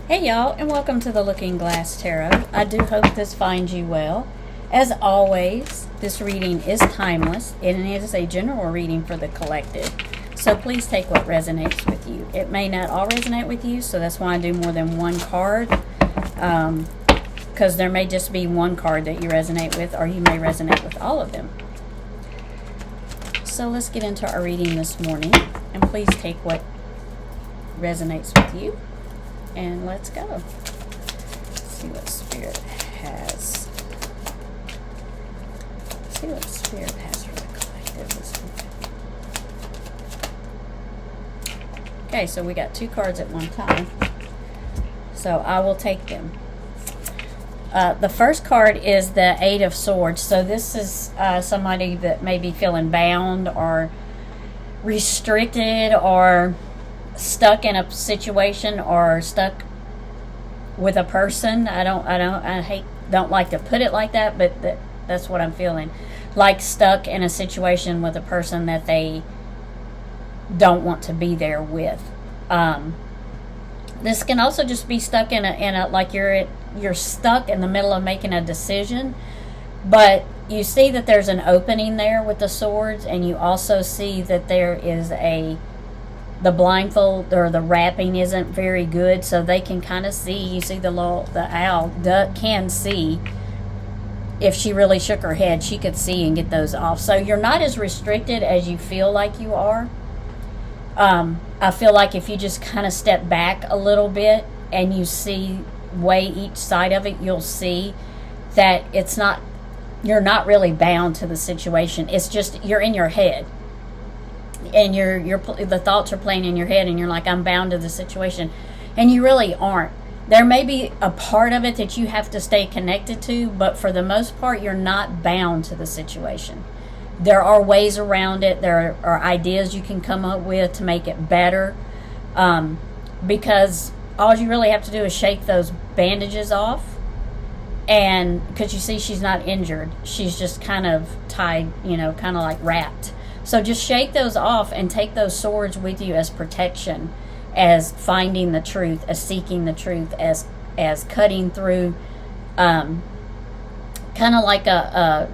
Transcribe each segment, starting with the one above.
Hey y'all, and welcome to the Looking Glass Tarot. I do hope this finds you well. As always, this reading is timeless, and it is a general reading for the collective. So please take what resonates with you. It may not all resonate with you, so that's why I do more than one card. Because there may just be one card that you resonate with, or you may resonate with all of them. So let's get into our reading this morning, and please take what resonates with you. And let's go. Let's see what Spirit has. Let's see what Spirit has for the collective this week. Okay, so we got two cards at one time. So I will take them. The first card is the Eight of Swords. So this is somebody that may be feeling bound or restricted or stuck in a situation or stuck with a person. I don't like to put it like that, but that's what I'm feeling. Like stuck in a situation with a person that they don't want to be there with. This can also just be stuck in a like you're stuck in the middle of making a decision, but you see that there's an opening there with the swords, and you also see that there is the blindfold or the wrapping isn't very good, so they can kind of see. You see the owl can see. If she really shook her head, she could see and get those off. So you're not as restricted as you feel like you are. I feel like if you just kind of step back a little bit and you weigh each side of it, you'll see that you're not really bound to the situation. It's just you're in your head. And the thoughts are playing in your head, and you're like, I'm bound to the situation, and you really aren't. There may be a part of it that you have to stay connected to, but for the most part, you're not bound to the situation. There are ways around it. There are ideas you can come up with to make it better, because all you really have to do is shake those bandages off, and because you see she's not injured, she's just kind of tied, kind of like wrapped. So just shake those off and take those swords with you as protection, as finding the truth, as seeking the truth, as cutting through, kind of like an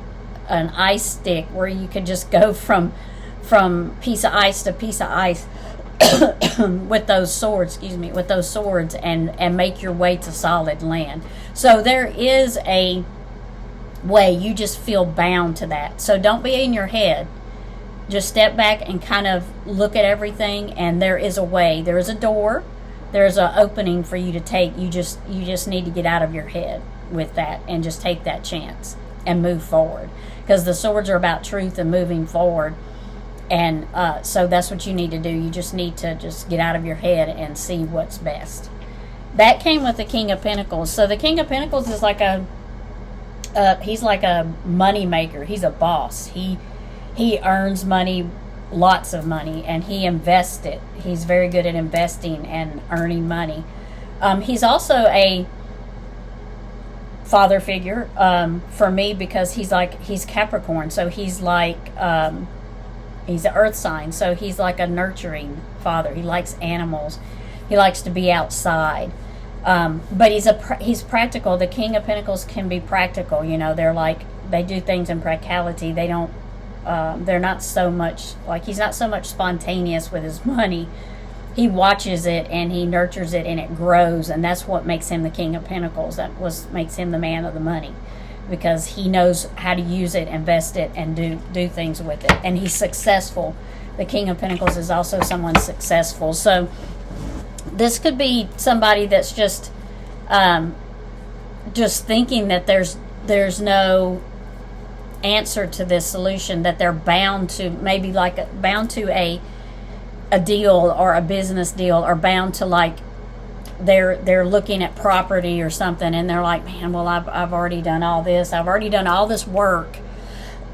ice stick where you could just go from piece of ice to piece of ice with those swords, and make your way to solid land. So there is a way, you just feel bound to that. So don't be in your head. Just step back and kind of look at everything, and there is a way. There is a door. There's an opening for you to take. You just need to get out of your head with that and just take that chance and move forward. Because the swords are about truth and moving forward. And so that's what you need to do. You just need to just get out of your head and see what's best. That came with the King of Pentacles. So the King of Pentacles is like he's like a money maker. He's a boss. He earns money, lots of money, and he invests it. He's very good at investing and earning money. He's also a father figure for me, because he's Capricorn, so he's like he's an earth sign, so he's like a nurturing father. He likes animals. He likes to be outside. But he's practical. The King of Pentacles can be practical. They do things in practicality. They're not so much he's not so much spontaneous with his money. He watches it and he nurtures it, and it grows, and that's what makes him the King of Pentacles. Makes him the man of the money, because he knows how to use it, invest it, and do things with it. And he's successful. The King of Pentacles is also someone successful. So this could be somebody that's just thinking that there's no answer to this solution, that they're bound to a deal or a business deal, or bound to they're looking at property or something, and they're like, man, well, I've already done all this. I've already done all this work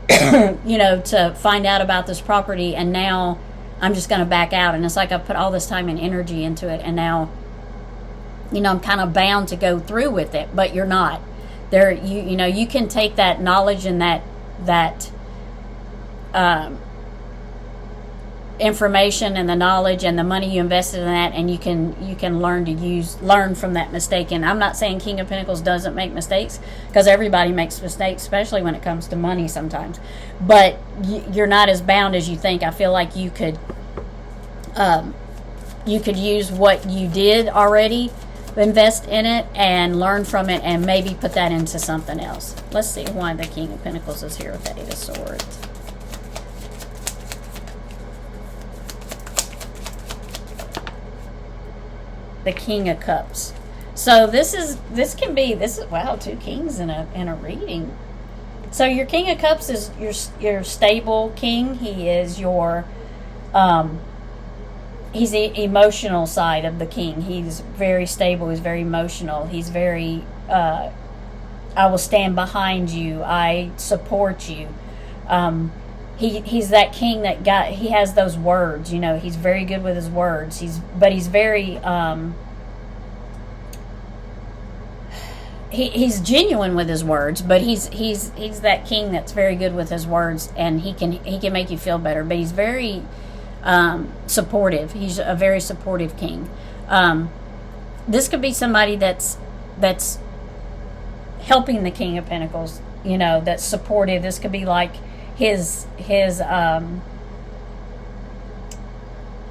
to find out about this property, and now I'm just going to back out. And it's like I put all this time and energy into it, and now I'm kind of bound to go through with it. But you're not. You can take that knowledge and that information and the knowledge and the money you invested in that, and you can learn from that mistake. And I'm not saying King of Pentacles doesn't make mistakes, because everybody makes mistakes, especially when it comes to money sometimes, but you're not as bound as you think. I feel like you could use what you did already, invest in it and learn from it, and maybe put that into something else. Let's see why the King of Pentacles is here with the Eight of Swords. The King of Cups. So this is wow, two kings in a reading. So your King of Cups is your stable king. He is your he's the emotional side of the king. He's very stable. He's very emotional. He's very I will stand behind you. I support you. He's that king that he has those words, he's very good with his words. He's very he's genuine with his words, but he's that king that's very good with his words, and he can make you feel better. But he's very supportive. He's a very supportive king. This could be somebody that's helping the King of Pentacles, that's supportive. This could be like his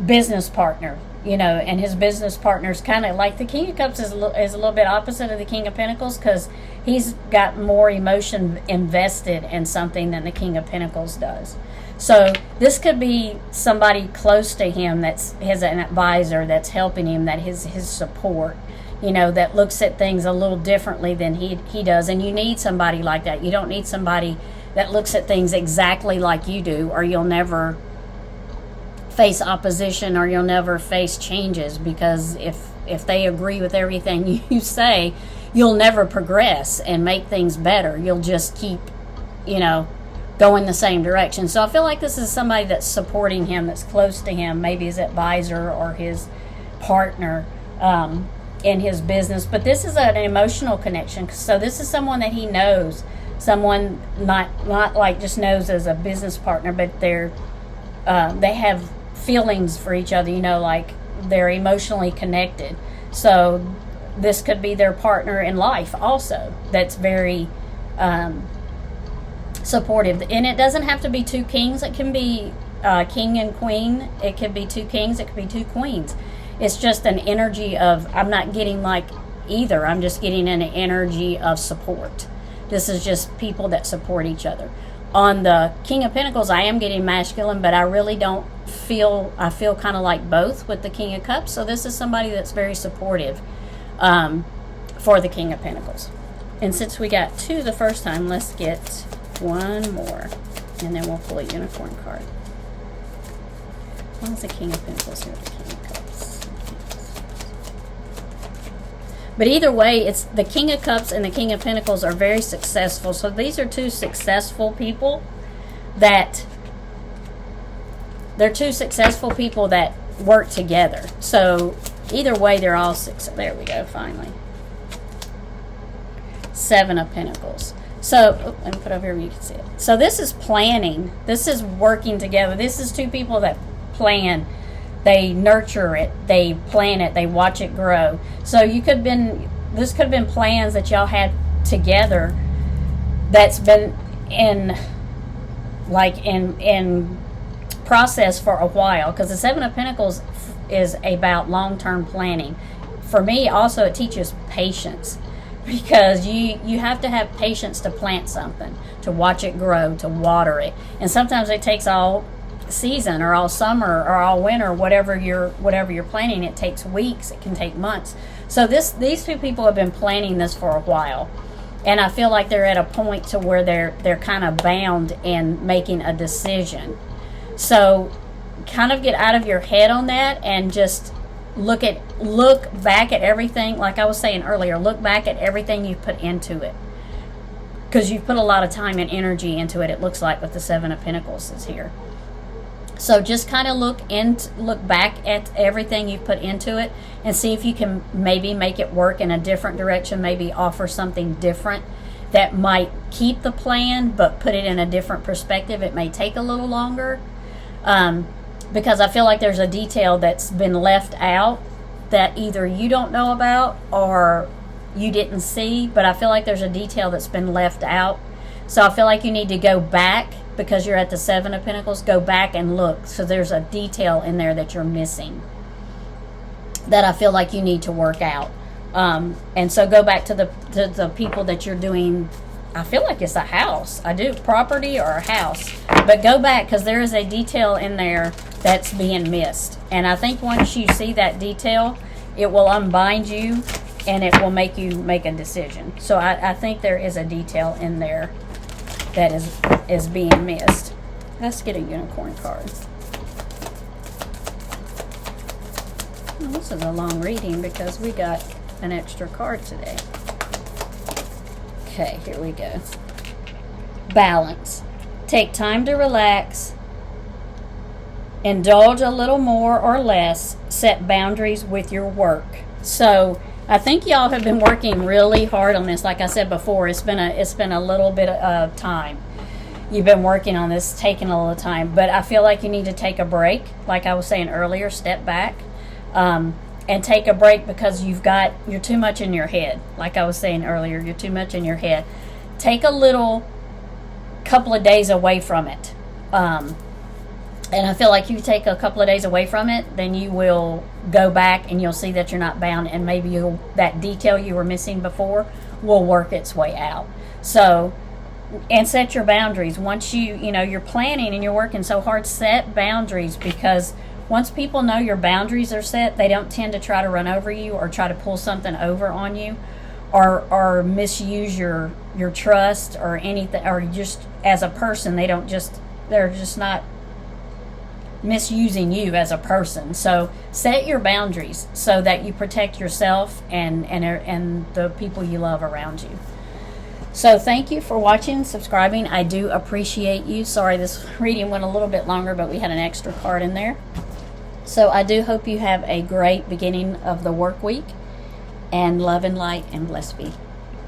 business partner, and his business partner's kind of like the King of Cups is a little bit opposite of the King of Pentacles, because he's got more emotion invested in something than the King of Pentacles does. So this could be somebody close to him that's an advisor that's helping him, that his support, that looks at things a little differently than he does. And you need somebody like that. You don't need somebody that looks at things exactly like you do, or you'll never face opposition, or you'll never face changes, because if they agree with everything you say, you'll never progress and make things better. You'll just keep going the same direction. So I feel like this is somebody that's supporting him, that's close to him, maybe his advisor or his partner in his business. But this is an emotional connection. So this is someone that he knows, someone not like just knows as a business partner, but they have feelings for each other, like they're emotionally connected. So this could be their partner in life also, that's very supportive. And it doesn't have to be two kings. It can be king and queen. It could be two kings. It could be two queens. It's just an energy of, I'm not getting like either. I'm just getting an energy of support. This is just people that support each other. On the King of Pentacles, I am getting masculine, but I really don't feel, I feel kind of like both with the King of Cups. So this is somebody that's very supportive for the King of Pentacles. And since we got two the first time, let's get one more, and then we'll pull a unicorn card. Why is the King of Pentacles here with the King of Cups? But either way, it's the King of Cups and the King of Pentacles are very successful. So these are two successful people that work together. So either way, they're all successful. There we go, finally. Seven of Pentacles. So, let me put it over here where you can see it. So this is planning. This is working together. This is two people that plan. They nurture it. They plan it. They watch it grow. So this could have been plans that y'all had together that's been in process for a while. Because the Seven of Pentacles is about long-term planning. For me, also, it teaches patience. Because you have to have patience to plant something, to watch it grow, to water it. And sometimes it takes all season or all summer or all winter, whatever you're planning. It takes weeks, it can take months. So these two people have been planning this for a while. And I feel like they're at a point to where they're kind of bound in making a decision. So kind of get out of your head on that and just look back at everything. Like I was saying earlier, look back at everything you've put into it, because you've put a lot of time and energy into it. It looks like with the Seven of Pentacles is here. So just kind of look back at everything you've put into it and see if you can maybe make it work in a different direction. Maybe offer something different that might keep the plan but put it in a different perspective. It may take a little longer. because I feel like there's a detail that's been left out that either you don't know about or you didn't see, but I feel like there's a detail that's been left out. So I feel like you need to go back, because you're at the Seven of Pentacles, go back and look. So there's a detail in there that you're missing that I feel like you need to work out. And so go back to the people that you're doing. I feel like it's a house. I do, property or a house. But go back, because there is a detail in there that's being missed. And I think once you see that detail, it will unbind you and it will make you make a decision. So I think there is a detail in there that is being missed. Let's get a unicorn card. Well, this is a long reading because we got an extra card today. Okay, here we go. Balance. Take time to relax. Indulge a little more or less. Set boundaries with your work. So I think y'all have been working really hard on this. Like I said before, it's been a little bit of time. You've been working on this, taking a little time. But I feel like you need to take a break. Like I was saying earlier, step back. And take a break, because you're too much in your head. Like I was saying earlier, you're too much in your head. Take a couple of days away from it. And I feel like you take a couple of days away from it, then you will go back and you'll see that you're not bound, and maybe that detail you were missing before will work its way out. So, and set your boundaries. Once you're planning and you're working so hard, set boundaries, because once people know your boundaries are set, they don't tend to try to run over you or try to pull something over on you, or misuse your trust or anything, or just as a person, they're just not misusing you as a person. So set your boundaries so that you protect yourself and the people you love around you. So thank you for watching, subscribing. I do appreciate you. Sorry, this reading went a little bit longer, but we had an extra card in there. So I do hope you have a great beginning of the work week, and love and light, and blessed be.